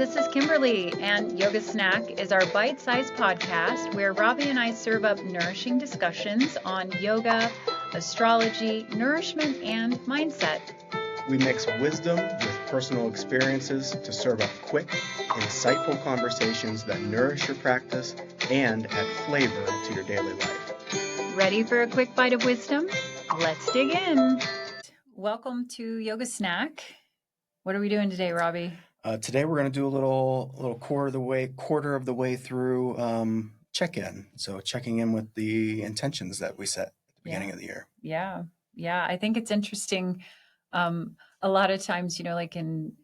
this is Kimberlea, and Yoga Snack is our bite-sized podcast where Robbie and I serve up nourishing discussions on yoga, astrology, nourishment, and mindset. We mix wisdom with personal experiences to serve up quick, insightful conversations that nourish your practice and add flavor to your daily life. Ready for a quick bite of wisdom? Let's dig in. Welcome to Yoga Snack. What are we doing today, Robbie? Today we're going to do a little quarter of the way through check-in. So checking in with the intentions that we set at the beginning of the year. Yeah. I think it's interesting. A lot of times,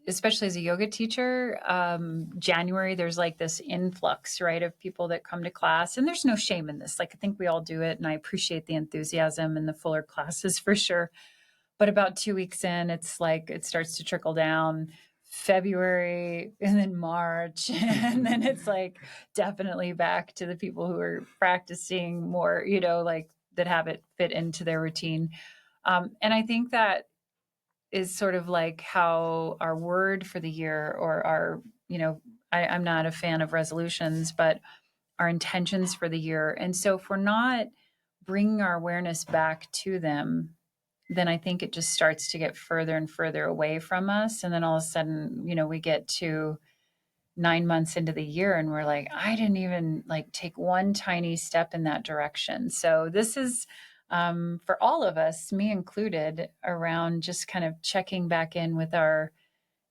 especially as a yoga teacher, January, there's like this influx, right, of people that come to class, and there's no shame in this. Like, I think we all do it, and I appreciate the enthusiasm and the fuller classes for sure. But about 2 weeks in, it's like it starts to trickle down. February and then March, and then it's like definitely back to the people who are practicing more, like that have it fit into their routine. And I think that is sort of like how our word for the year, or our, I'm not a fan of resolutions, but our intentions for the year. And so if we're not bringing our awareness back to them, then I think it just starts to get further and further away from us. And then all of a sudden, we get to 9 months into the year and we're like, I didn't even take one tiny step in that direction. So this is for all of us, me included, around just kind of checking back in with our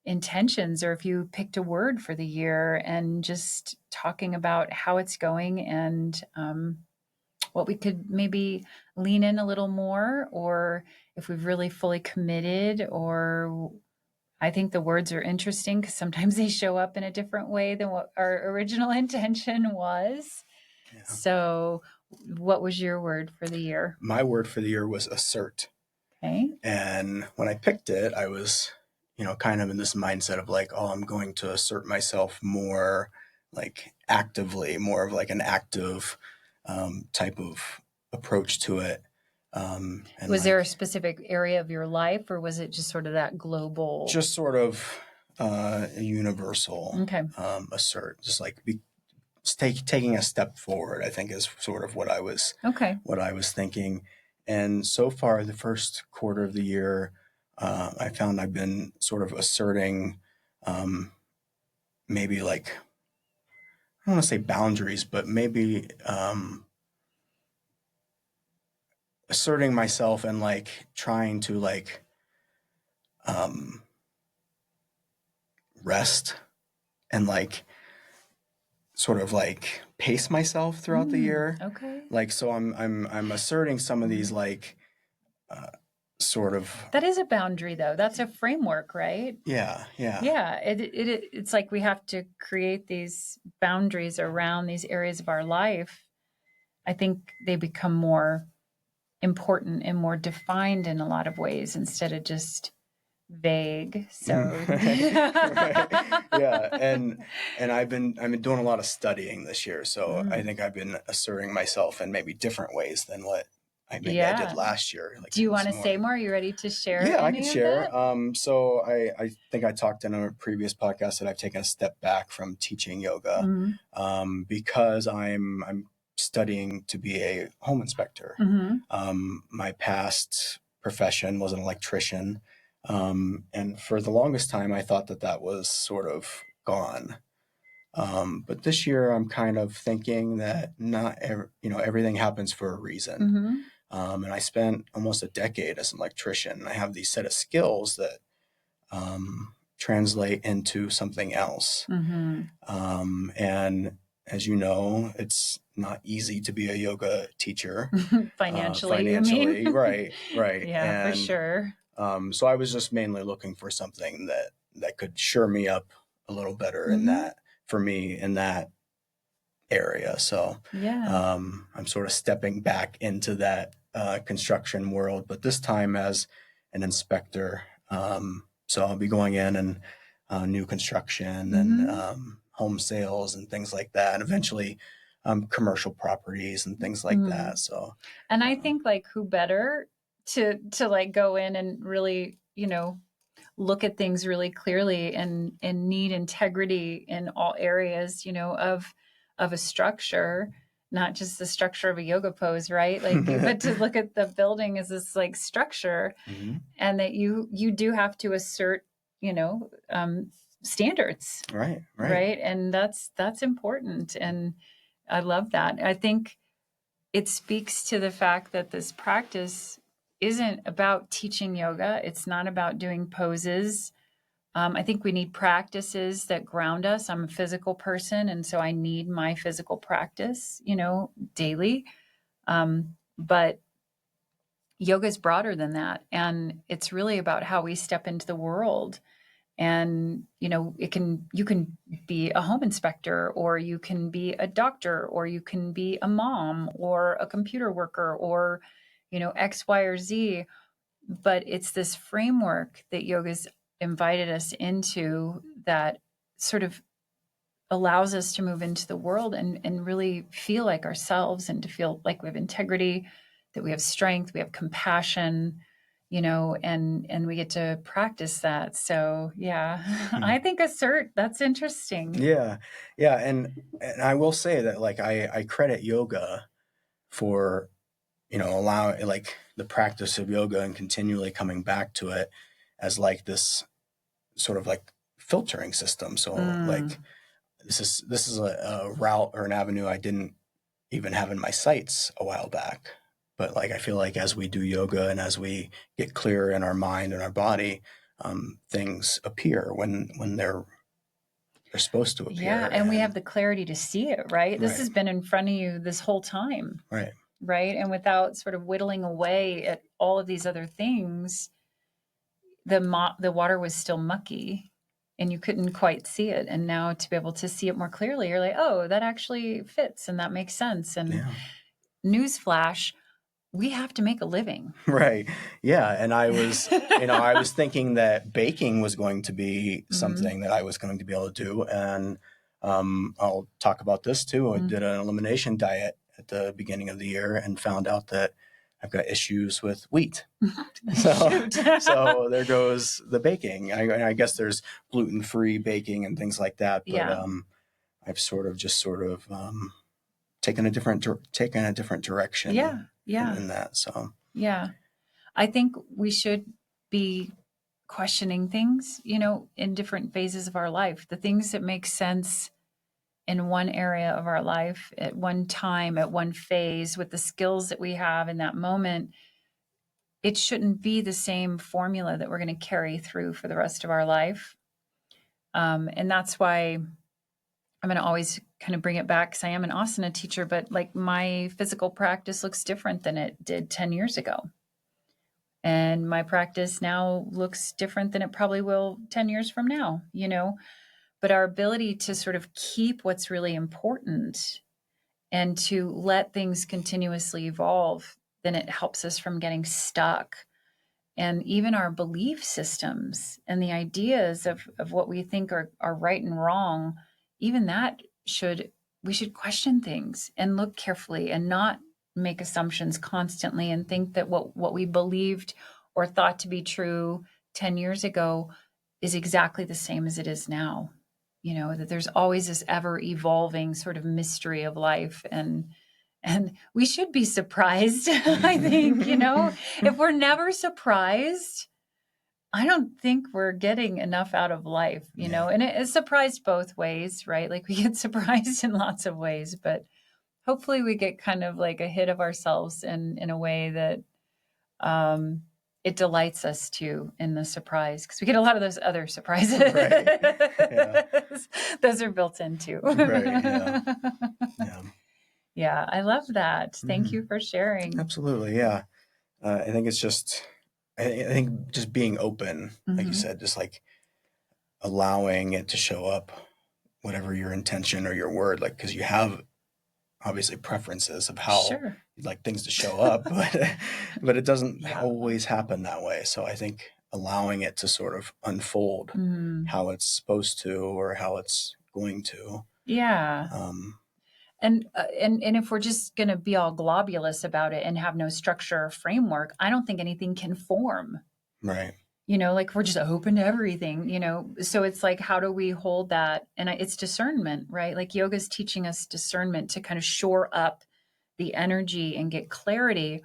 intentions, or if you picked a word for the year, and just talking about how it's going and what we could maybe lean in a little more, or if we've really fully committed. Or I think the words are interesting because sometimes they show up in a different way than what our original intention was. Yeah. So what was your word for the year? My word for the year was assert. Okay. And when I picked it, I was, kind of in this mindset of like, I'm going to assert myself more actively, more of an active type of approach to it. And was there a specific area of your life, or was it just sort of that global? Just sort of a universal assert, just taking a step forward, I think, is sort of what I was thinking. And so far, the first quarter of the year, I found I've been sort of asserting maybe I don't want to say boundaries, but maybe asserting myself and trying to rest and sort of pace myself throughout the year. Okay. So I'm asserting some of these sort of. That is a boundary, though. That's a framework, right? Yeah. Yeah. It's like we have to create these boundaries around these areas of our life. I think they become more important and more defined in a lot of ways instead of just vague. So right. Yeah. And I've been doing a lot of studying this year. So I think I've been asserting myself in maybe different ways than what I did last year. Do you want to say more? Are you ready to share? Yeah, I can share. So I think I talked in a previous podcast that I've taken a step back from teaching yoga because I'm studying to be a home inspector. My past profession was an electrician. And for the longest time, I thought that was sort of gone. But this year I'm kind of thinking that not everything happens for a reason. And I spent almost a decade as an electrician. I have these set of skills that translate into something else. And as you know, it's not easy to be a yoga teacher. Financially, you mean? Right. Yeah, and, for sure. So I was just mainly looking for something that could shore me up a little better in that, for me, in that area. So I'm sort of stepping back into that construction world, but this time as an inspector. So I'll be going in and new construction and home sales and things like that, and eventually commercial properties and things like that. So, and I think who better to go in and really, look at things really clearly and need integrity in all areas, of a structure, not just the structure of a yoga pose, right? Like, but to look at the building as this like structure, Mm-hmm. and that you do have to assert, standards, Right. right? And that's important. And I love that. I think it speaks to the fact that this practice isn't about teaching yoga. It's not about doing poses. I think we need practices that ground us. I'm a physical person, and so I need my physical practice, daily. But yoga is broader than that. And it's really about how we step into the world. And, you can be a home inspector, or you can be a doctor, or you can be a mom, or a computer worker, or, X, Y, or Z. But it's this framework that yoga's invited us into that sort of allows us to move into the world and really feel like ourselves, and to feel like we have integrity, that we have strength, we have compassion, and we get to practice that. So yeah, I think Assert, that's interesting. Yeah. And I will say that like I credit yoga for, allowing like the practice of yoga and continually coming back to it as like this sort of like filtering system. So like this is a route or an avenue I didn't even have in my sights a while back. But like I feel like as we do yoga and as we get clearer in our mind and our body, things appear when they're supposed to appear. Yeah, and we have the clarity to see it, right? This has been in front of you this whole time. Right. And without sort of whittling away at all of these other things, the water was still mucky and you couldn't quite see it. And now to be able to see it more clearly, you're like, oh, that actually fits and that makes sense. And newsflash, we have to make a living. Right. Yeah. And I was, I was thinking that baking was going to be something that I was going to be able to do. And I'll talk about this too. I did an elimination diet at the beginning of the year and found out that I've got issues with wheat. So there goes the baking. I guess there's gluten-free baking and things like that. But I've sort of taken a different direction. In that. So yeah, I think we should be questioning things, in different phases of our life. The things that make sense in one area of our life at one time, at one phase, with the skills that we have in that moment, it shouldn't be the same formula that we're going to carry through for the rest of our life. And that's why I'm going to always kind of bring it back, because I am an asana teacher, but like my physical practice looks different than it did 10 years ago. And my practice now looks different than it probably will 10 years from now, But our ability to sort of keep what's really important and to let things continuously evolve, then it helps us from getting stuck. And even our belief systems and the ideas of what we think are right and wrong, even that we should question things and look carefully and not make assumptions constantly and think that what we believed or thought to be true 10 years ago is exactly the same as it is now. That there's always this ever evolving sort of mystery of life, and we should be surprised. I think, if we're never surprised, I don't think we're getting enough out of life, and it's surprised both ways, right? Like we get surprised in lots of ways, but hopefully we get kind of like a hit of ourselves in a way that it delights us too in the surprise, because we get a lot of those other surprises. Those are built in too. Yeah, I love that. Thank you for sharing. Absolutely. Yeah. I think it's just, I think just being open, like you said, just like allowing it to show up, whatever your intention or your word, like, because you have obviously preferences of how you'd like things to show up, but it doesn't always happen that way. So I think allowing it to sort of unfold how it's supposed to or how it's going to. Yeah. And if we're just going to be all globulous about it and have no structure or framework, I don't think anything can form. Right. like we're just open to everything, so it's like, how do we hold that? And it's discernment, right? Like yoga's teaching us discernment to kind of shore up the energy and get clarity,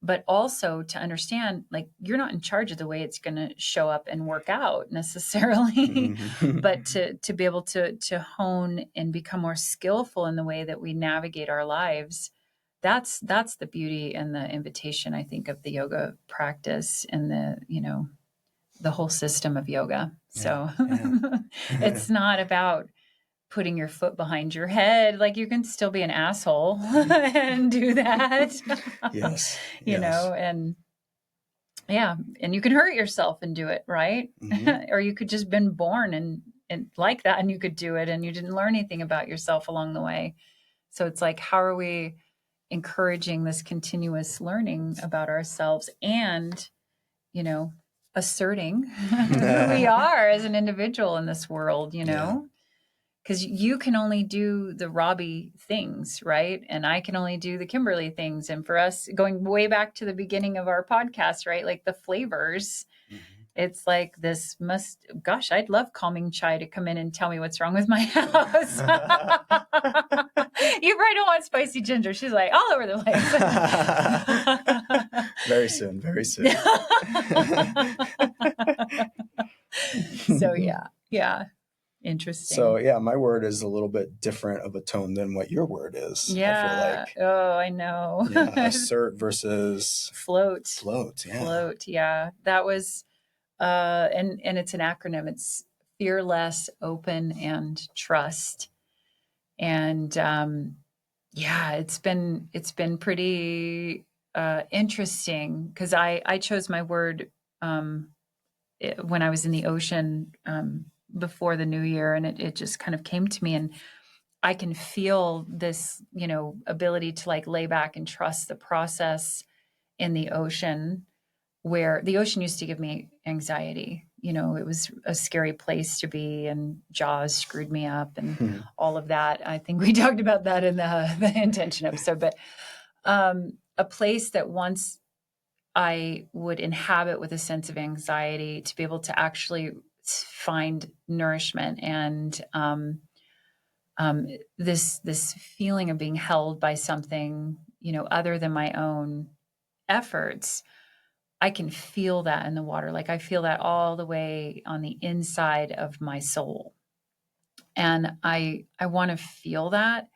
but also to understand, like, you're not in charge of the way it's going to show up and work out necessarily, but to be able to hone and become more skillful in the way that we navigate our lives. That's the beauty and the invitation, I think, of the yoga practice and the whole system of yoga. So it's not about putting your foot behind your head. Like, you can still be an asshole and do that. Yes. And and you can hurt yourself and do it, right? Or you could just been born and like that, and you could do it, and you didn't learn anything about yourself along the way. So it's like, how are we encouraging this continuous learning about ourselves and, asserting who we are as an individual in this world, because you can only do the Robbie things, right? And I can only do the Kimberlea things. And for us, going way back to the beginning of our podcast, right? Like the flavors, it's like gosh, I'd love calming chai to come in and tell me what's wrong with my house. You probably don't want spicy ginger. She's like all over the place. Very soon. So yeah. Interesting. So yeah, my word is a little bit different of a tone than what your word is. Yeah. I feel like. Oh, I know. Assert versus float. Yeah. Float. Yeah. That was, and it's an acronym. It's fear less, open, and trust. And it's been pretty interesting, because I chose my word when I was in the ocean before the new year, and it just kind of came to me, and I can feel this, ability to like lay back and trust the process in the ocean, where the ocean used to give me anxiety. It was a scary place to be, and Jaws screwed me up and all of that. I think we talked about that in the intention episode, but a place that once I would inhabit with a sense of anxiety, to be able to actually find nourishment and this feeling of being held by something, other than my own efforts. I can feel that in the water. Like, I feel that all the way on the inside of my soul. And I want to feel that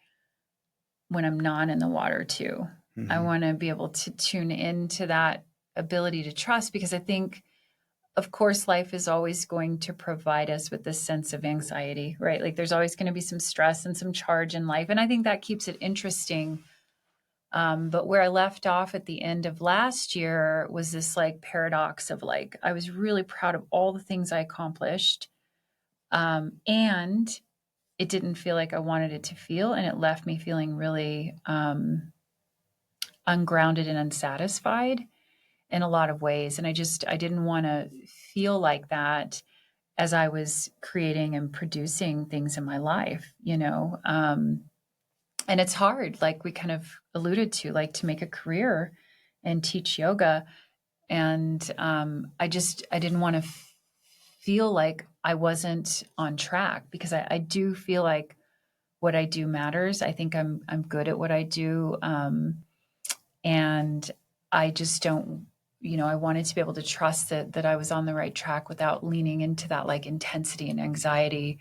when I'm not in the water too. I want to be able to tune into that ability to trust, because I think, of course, life is always going to provide us with this sense of anxiety, right? Like, there's always going to be some stress and some charge in life. And I think that keeps it interesting. But where I left off at the end of last year was this like paradox of like, I was really proud of all the things I accomplished. And it didn't feel like I wanted it to feel. And it left me feeling really ungrounded and unsatisfied in a lot of ways. And I didn't want to feel like that as I was creating and producing things in my life, and it's hard, like we kind of alluded to, like to make a career and teach yoga. And I didn't want to feel like I wasn't on track, because I do feel like what I do matters. I think I'm good at what I do. And I just don't, I wanted to be able to trust that I was on the right track without leaning into that like intensity and anxiety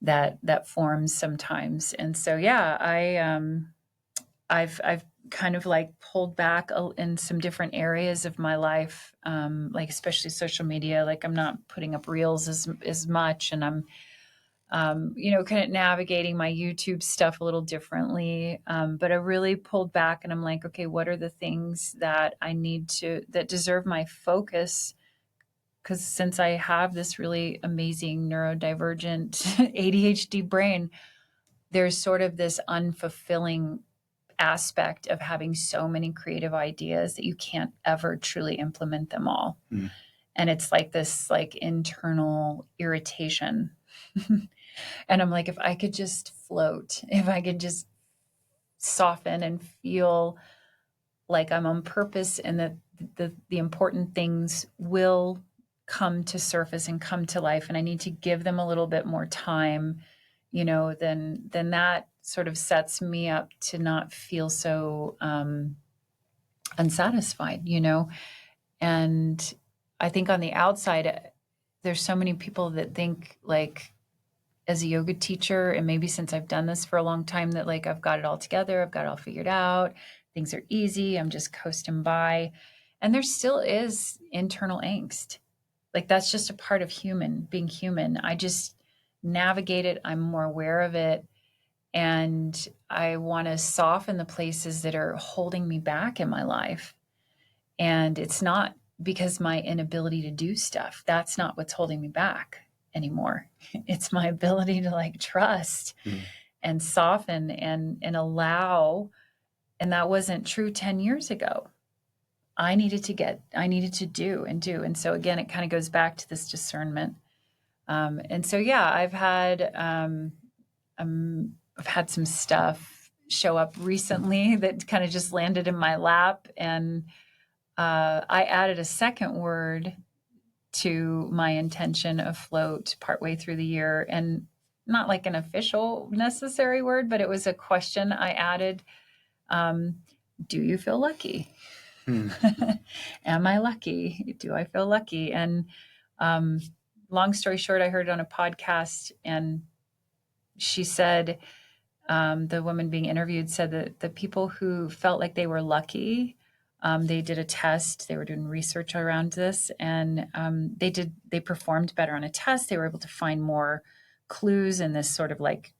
that forms sometimes. And so, I've kind of like pulled back in some different areas of my life, like especially social media. Like, I'm not putting up reels as much, and I'm, kind of navigating my YouTube stuff a little differently. But I really pulled back, and I'm like, okay, what are the things that that deserve my focus? Because since I have this really amazing neurodivergent ADHD brain, there's sort of this unfulfilling aspect of having so many creative ideas that you can't ever truly implement them all. And it's like this like internal irritation. And I'm like, if I could just float, if I could just soften and feel like I'm on purpose, and the important things will come to surface and come to life, and I need to give them a little bit more time, then that sort of sets me up to not feel so unsatisfied, And I think on the outside, there's so many people that think like, as a yoga teacher, and maybe since I've done this for a long time, that like I've got it all together, I've got it all figured out, things are easy, I'm just coasting by. And there still is internal angst. Like that's just a part of being human. I just navigate it, I'm more aware of it, and I want to soften the places that are holding me back in my life. And it's not because my inability to do stuff. That's not what's holding me back anymore. It's my ability to like trust and soften and allow. And that wasn't true 10 years ago. I needed to do. And so again, it kind of goes back to this discernment. And so, yeah, I've had some stuff show up recently that kind of just landed in my lap. And I added a second word to my intention of float partway through the year, and not like an official necessary word, but it was a question I added. Do you feel lucky? Am I lucky? Do I feel lucky? And long story short, I heard it on a podcast, and she said, the woman being interviewed said that the people who felt like they were lucky, they did a test. They were doing research around this, and they performed better on a test. They were able to find more clues in this sort of like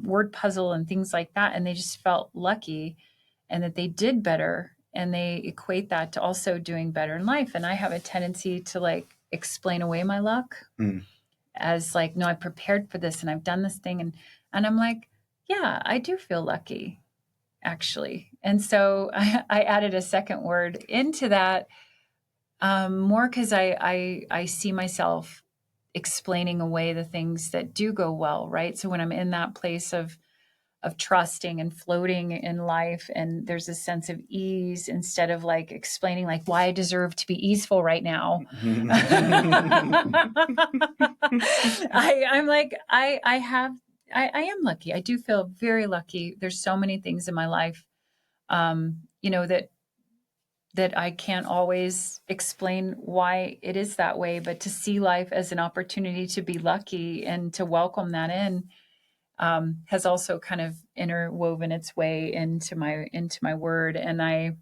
word puzzle and things like that. And they just felt lucky, and that they did better. And they equate that to also doing better in life. And I have a tendency to like explain away my luck as like, no, I prepared for this and I've done this thing. And I'm like, yeah, I do feel lucky, actually. And so I added a second word into that, more because I see myself explaining away the things that do go well, right? So when I'm in that place of trusting and floating in life, and there's a sense of ease, instead of like explaining like why I deserve to be easeful right now. I'm like, I am lucky. I do feel very lucky. There's so many things in my life, that I can't always explain why it is that way, but to see life as an opportunity to be lucky and to welcome that in, has also kind of interwoven its way into my word. And I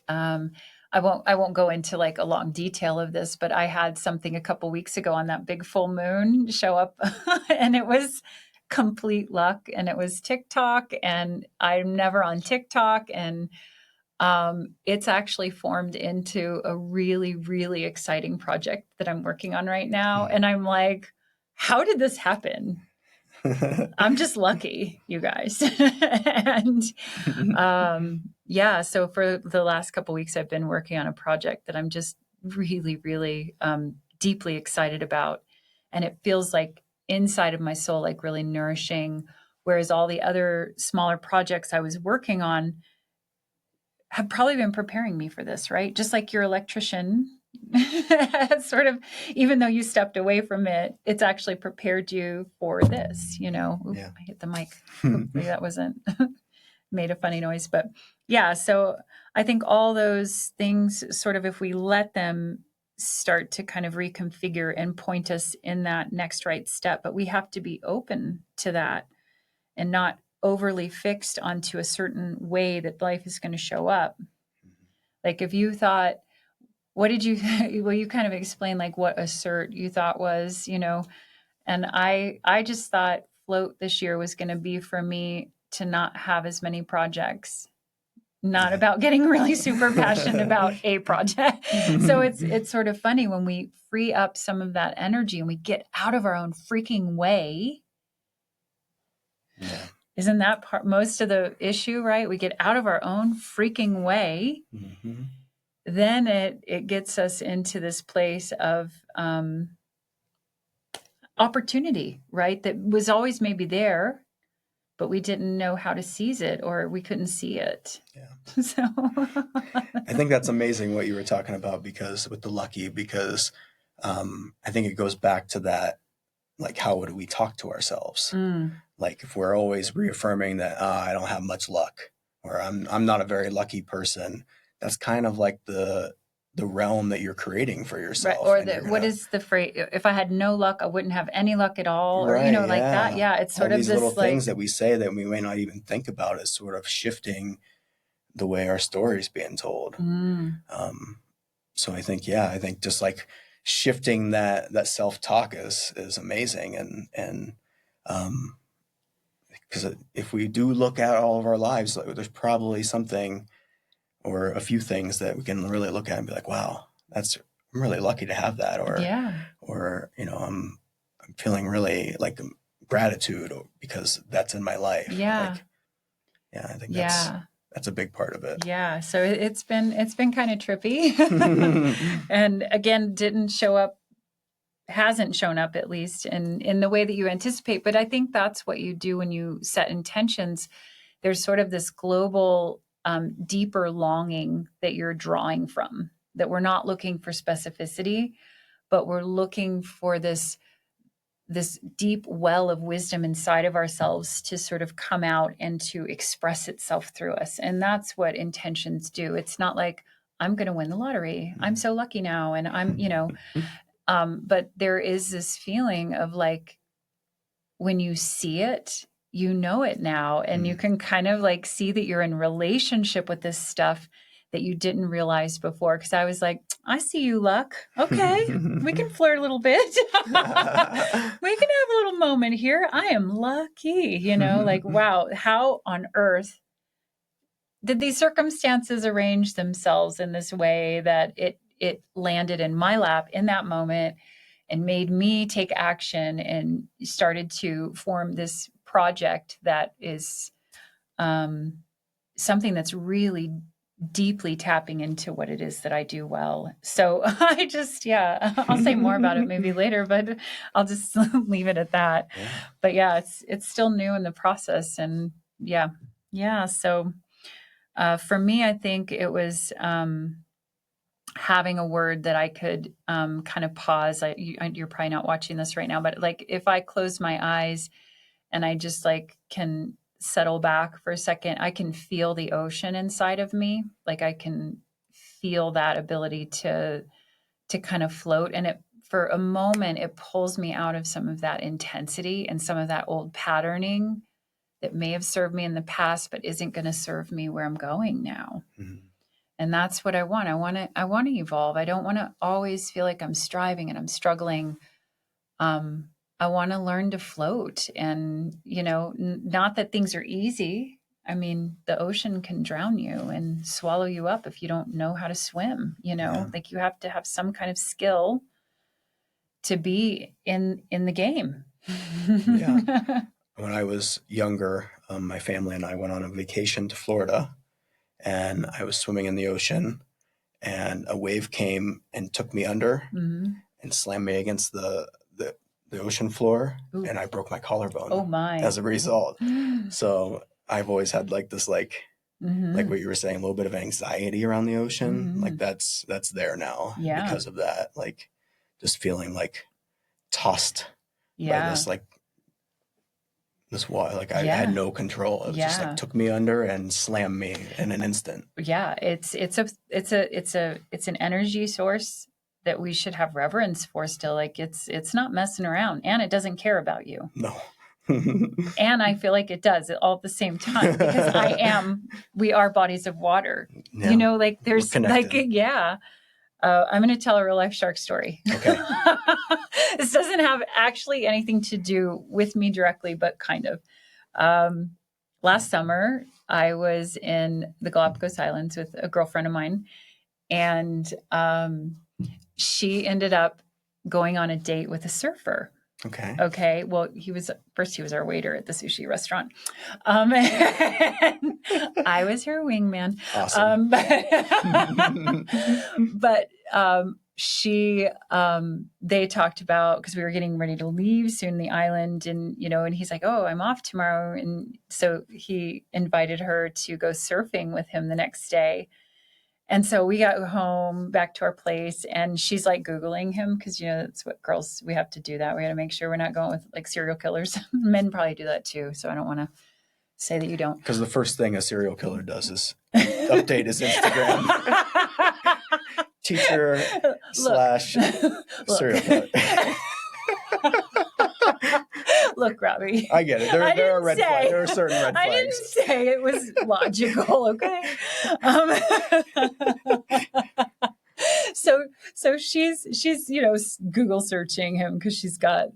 won't go into like a long detail of this, but I had something a couple weeks ago on that big full moon show up and it was complete luck, and it was TikTok, and I'm never on TikTok. And it's actually formed into a really, really exciting project that I'm working on right now. And I'm like, how did this happen? I'm just lucky, you guys. And so for the last couple of weeks, I've been working on a project that I'm just really, really deeply excited about. And it feels like inside of my soul, like really nourishing. Whereas all the other smaller projects I was working on have probably been preparing me for this, right? Just like your electrician sort of, even though you stepped away from it, it's actually prepared you for this, Oop, Yeah. I hit the mic. Hopefully that wasn't made a funny noise, but yeah. So I think all those things sort of, if we let them start to kind of reconfigure and point us in that next right step, but we have to be open to that and not overly fixed onto a certain way that life is going to show up. Like if you thought, what did you, well, you kind of explained like what Assert you thought was, and I just thought float this year was going to be for me to not have as many projects, not about getting really super passionate about a project. So it's sort of funny when we free up some of that energy and we get out of our own freaking way. Yeah. Isn't that most of the issue, right? We get out of our own freaking way. Mm-hmm. Then it gets us into this place of opportunity, right? That was always maybe there, but we didn't know how to seize it, or we couldn't see it. Yeah. So I think that's amazing what you were talking about, because with the lucky, because I think it goes back to that, like, how would we talk to ourselves? Like, if we're always reaffirming that I don't have much luck, or I'm not a very lucky person, that's kind of like the realm that you're creating for yourself. Right. Or what is the phrase? If I had no luck, I wouldn't have any luck at all. Or, right, like that. Yeah. It's sort all of these this little like things that we say that we may not even think about is sort of shifting the way our story is being told. So I think just like shifting that self-talk is amazing. And because if we do look at all of our lives, like, there's probably something or a few things that we can really look at and be like, wow, I'm really lucky to have that. Or, I'm feeling really like gratitude because that's in my life. Yeah. I think that's a big part of it. Yeah. So it's been kind of trippy. And again, hasn't shown up, at least in the way that you anticipate. But I think that's what you do when you set intentions. There's sort of this global, deeper longing that you're drawing from, that we're not looking for specificity, but we're looking for this deep well of wisdom inside of ourselves to sort of come out and to express itself through us. And that's what intentions do. It's not like, I'm going to win the lottery. I'm so lucky now. And I'm, but there is this feeling of like, when you see it, you know it now, and you can kind of like see that you're in relationship with this stuff that you didn't realize before. Because I was like, I see you, luck. Okay, we can flirt a little bit. We can have a little moment here. I am lucky, like, wow, how on earth did these circumstances arrange themselves in this way that it landed in my lap in that moment and made me take action and started to form this project that is something that's really deeply tapping into what it is that I do well. So I just, I'll say more about it maybe later, but I'll just leave it at that. Yeah. But it's still new in the process. And so for me, I think it was having a word that I could kind of pause. You're probably not watching this right now, but like if I close my eyes and I just like can settle back for a second, I can feel the ocean inside of me. Like I can feel that ability to kind of float. And for a moment, it pulls me out of some of that intensity and some of that old patterning that may have served me in the past, but isn't going to serve me where I'm going now. Mm-hmm. And that's what I want. I want to evolve. I don't want to always feel like I'm striving and I'm struggling. I want to learn to float, and, not that things are easy. I mean, the ocean can drown you and swallow you up if you don't know how to swim, like you have to have some kind of skill to be in the game. Yeah. When I was younger, my family and I went on a vacation to Florida, and I was swimming in the ocean, and a wave came and took me under and slammed me against the ocean floor. Ooh. And I broke my collarbone. Oh my. As a result. So I've always had like this, like what you were saying, a little bit of anxiety around the ocean. Like that's there now because of that. Like just feeling like tossed by this, like this water. Like I had no control. It was just like took me under and slammed me in an instant. Yeah. It's an energy source that we should have reverence for still. Like it's not messing around, and it doesn't care about you. No. And I feel like it does it all at the same time, because we are bodies of water. Yeah. Like there's like, I'm going to tell a real life shark story. Okay. This doesn't have actually anything to do with me directly, but kind of. Last summer, I was in the Galapagos Islands with a girlfriend of mine, and she ended up going on a date with a surfer. Okay. Well, he was our waiter at the sushi restaurant. And I was her wingman. Awesome. But they talked about, because we were getting ready to leave soon the island, and and he's like, oh, I'm off tomorrow, and so he invited her to go surfing with him the next day. And so we got home back to our place, and she's like Googling him, because that's what girls, we have to do that. We got to make sure we're not going with like serial killers. Men probably do that too, so I don't want to say that you don't. Because the first thing a serial killer does is update his Instagram. Teacher / serial killer. Look, Robbie. I get it. There are red flags. There are certain red flags. I didn't say it was logical, okay? So she's Google searching him because she's got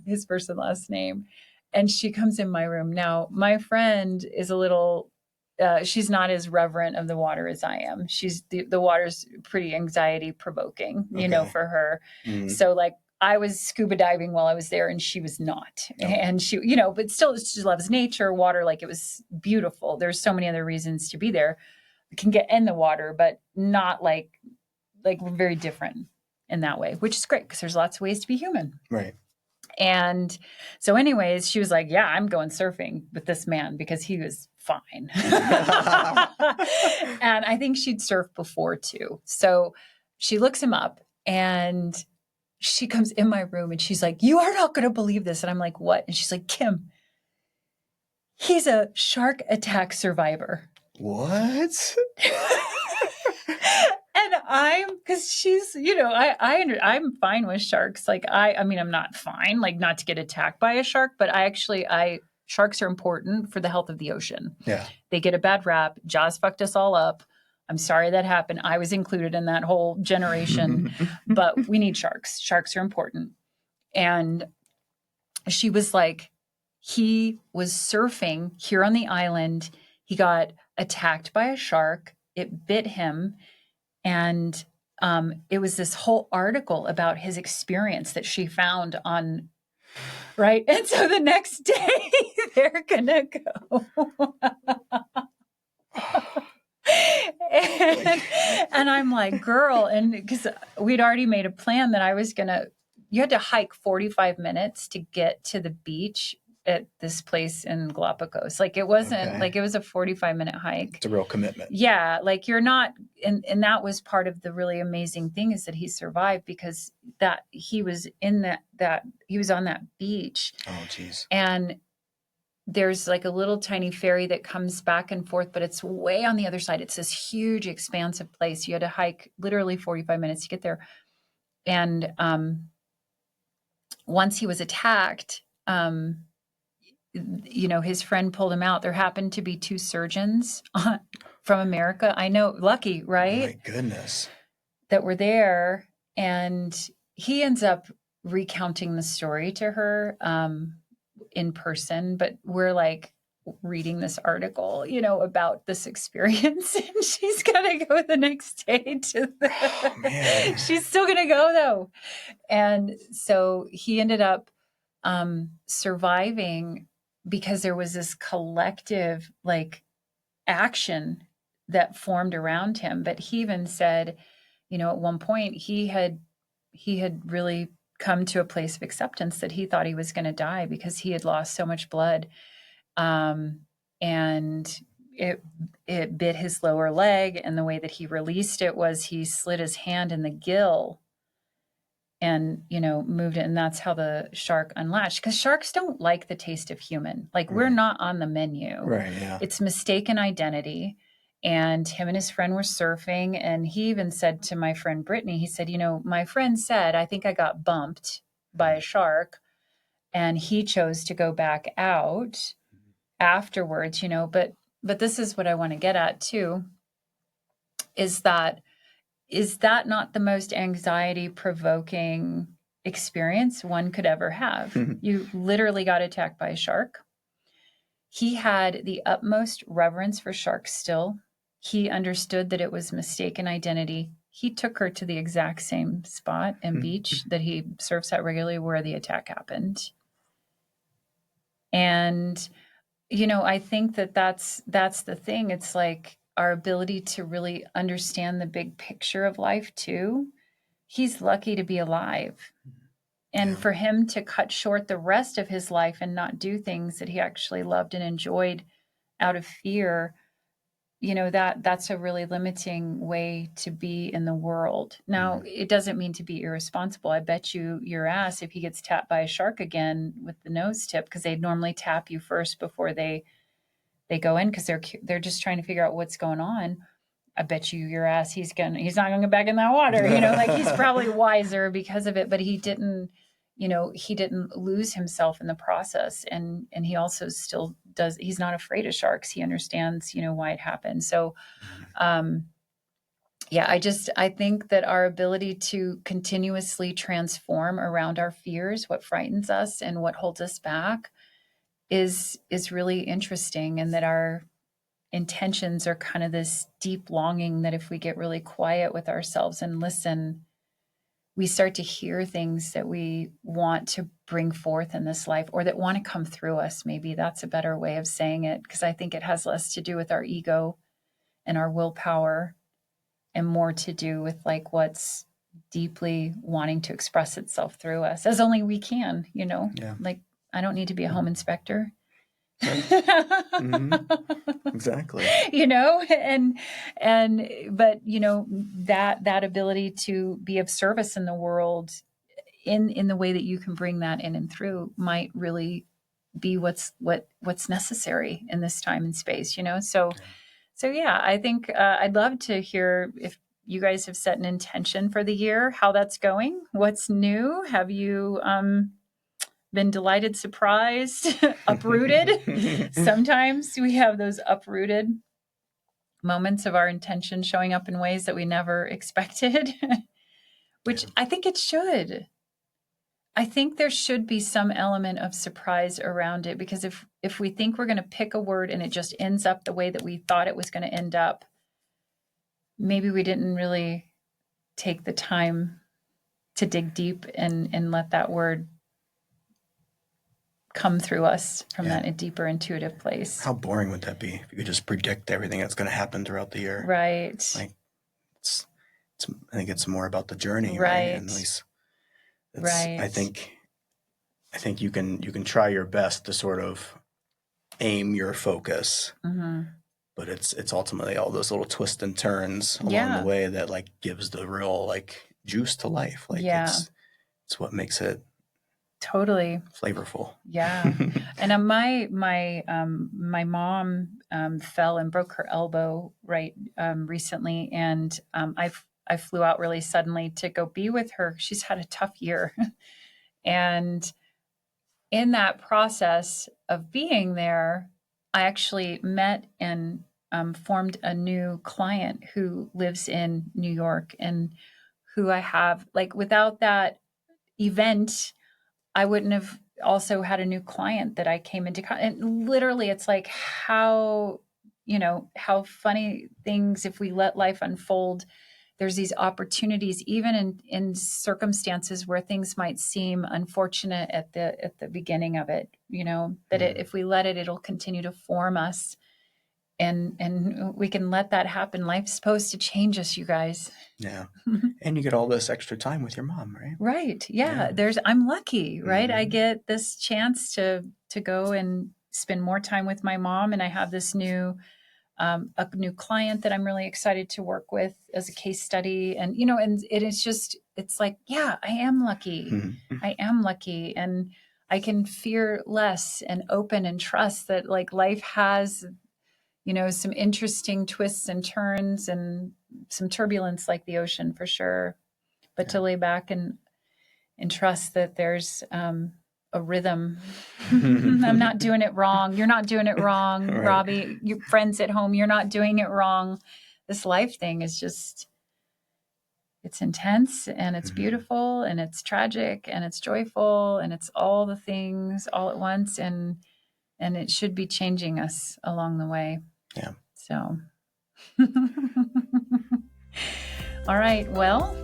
his first and last name, and she comes in my room. Now, my friend is a little. She's not as reverent of the water as I am. She's the water's pretty anxiety provoking, for her. Mm-hmm. So like I was scuba diving while I was there, and she was not. Oh. And she, but still she loves nature, water. Like it was beautiful. There's so many other reasons to be there. We can get in the water, but not like we're very different in that way, which is great because there's lots of ways to be human. Right. And so anyways, she was like, yeah, I'm going surfing with this man because he was fine. And I think she'd surfed before too. So she looks him up, and she comes in my room, and she's like, you are not going to believe this. And I'm like, what? And she's like, Kim, he's a shark attack survivor. What? And because she's, I'm fine with sharks. Like I mean, I'm not fine, like not to get attacked by a shark, but sharks are important for the health of the ocean. Yeah. They get a bad rap. Jaws fucked us all up. I'm sorry that happened. I was included in that whole generation, but we need sharks. Sharks are important. And she was like, he was surfing here on the island. He got attacked by a shark. It bit him. And it was this whole article about his experience that she found on, right? And so the next day they're going to go. And I'm like, girl, and because we'd already made a plan that I was you had to hike 45 minutes to get to the beach at this place in Galapagos. Like it wasn't like it was a 45-minute hike. It's a real commitment. Yeah. Like you're not, and that was part of the really amazing thing is that he survived because that he was in that he was on that beach. Oh, geez. And there's like a little tiny ferry that comes back and forth, but it's way on the other side. It's this huge, expansive place. You had to hike literally 45 minutes to get there. And once he was attacked, his friend pulled him out. There happened to be 2 surgeons from America. I know, lucky, right? Oh my goodness. That were there. And he ends up recounting the story to her in person, but we're like reading this article, about this experience, and she's going to go the next day oh, man. She's still going to go though. And so he ended up surviving because there was this collective like action that formed around him. But he even said, at one point he had really come to a place of acceptance that he thought he was going to die because he had lost so much blood. And it bit his lower leg. And the way that he released it was he slid his hand in the gill and, moved it. And that's how the shark unlatched. Because sharks don't like the taste of human. Like we're not on the menu. Right, yeah. It's mistaken identity. And him and his friend were surfing. And he even said to my friend Brittany, he said, my friend said, I think I got bumped by a shark. And he chose to go back out afterwards, but this is what I want to get at too, is that not the most anxiety provoking experience one could ever have? You literally got attacked by a shark. He had the utmost reverence for sharks still. He understood that it was mistaken identity. He took her to the exact same spot and beach that he surfs at regularly where the attack happened. And, I think that's the thing. It's like our ability to really understand the big picture of life too. he's lucky to be alive. And for him to cut short the rest of his life and not do things that he actually loved and enjoyed out of fear, that's a really limiting way to be in the world. Now, it doesn't mean to be irresponsible. I bet you your ass if he gets tapped by a shark again with the nose tip, because they'd normally tap you first before they go in, because they're just trying to figure out what's going on. I bet you your ass he's not going to go back in that water. Like he's probably wiser because of it, but he didn't lose himself in the process. And he also still does, he's not afraid of sharks. He understands, why it happened. So, I think that our ability to continuously transform around our fears, what frightens us and what holds us back is really interesting. And that our intentions are kind of this deep longing that if we get really quiet with ourselves and listen, we start to hear things that we want to bring forth in this life, or that want to come through us. Maybe that's a better way of saying it, because I think it has less to do with our ego and our willpower and more to do with like what's deeply wanting to express itself through us, as only we can, like I don't need to be a home inspector. Right. Exactly. But that ability to be of service in the world in the way that you can bring that in and through might really be what's necessary in this time and space, So I think I'd love to hear if you guys have set an intention for the year, how that's going, what's new. Have you been delighted, surprised, uprooted? Sometimes we have those uprooted moments of our intention showing up in ways that we never expected, which I think it should. I think there should be some element of surprise around it, because if we think we're going to pick a word and it just ends up the way that we thought it was going to end up, maybe we didn't really take the time to dig deep and let that word come through us from that a deeper intuitive place. How boring would that be if you could just predict everything that's going to happen throughout the year? Right. Like I think it's more about the journey, right? And at least I think you can try your best to sort of aim your focus, but it's ultimately all those little twists and turns along the way that like gives the real like juice to life. Like it's what makes it totally flavorful. And my mom fell and broke her elbow recently, and I flew out really suddenly to go be with her. She's had a tough year. And in that process of being there, I actually met and formed a new client who lives in New York, and who I have, like, without that event, I wouldn't have also had a new client that I came into. And literally, it's like how funny things, if we let life unfold, there's these opportunities, even in circumstances where things might seem unfortunate at the beginning of it, if we let it, it'll continue to form us. And we can let that happen. Life's supposed to change us, you guys. Yeah. And you get all this extra time with your mom, right? Right. Yeah. I'm lucky, right? I get this chance to go and spend more time with my mom. And I have this a new client that I'm really excited to work with as a case study. And, and it's like, I am lucky. I am lucky. And I can fear less and open and trust that like life has some interesting twists and turns and some turbulence like the ocean for sure. But to lay back and trust that there's a rhythm. I'm not doing it wrong. You're not doing it wrong, right. Robbie. Your friends at home, you're not doing it wrong. This life thing is just, it's intense and it's beautiful and it's tragic and it's joyful and it's all the things all at once. And it should be changing us along the way. Yeah. So, all right. Well,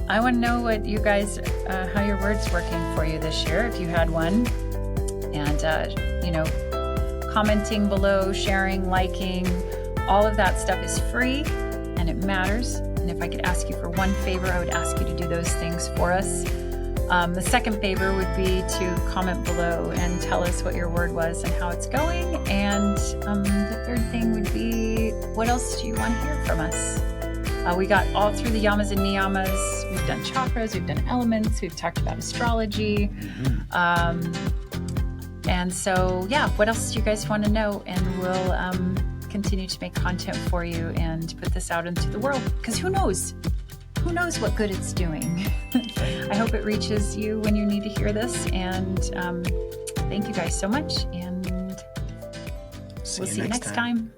I want to know what you guys, how your word's working for you this year, if you had one. And, commenting below, sharing, liking, all of that stuff is free and it matters and And if I could ask you for one favor, I would ask you to do those things for us. The second favor would be to comment below and tell us what your word was and how it's going. And the third thing would be, what else do you want to hear from us? We got all through the yamas and niyamas. We've done chakras, we've done elements, we've talked about astrology. And so, yeah, what else do you guys want to know? And we'll continue to make content for you and put this out into the world. Because who knows? Who knows what good it's doing? I hope it reaches you when you need to hear this. And thank you guys so much. And we'll see you next time.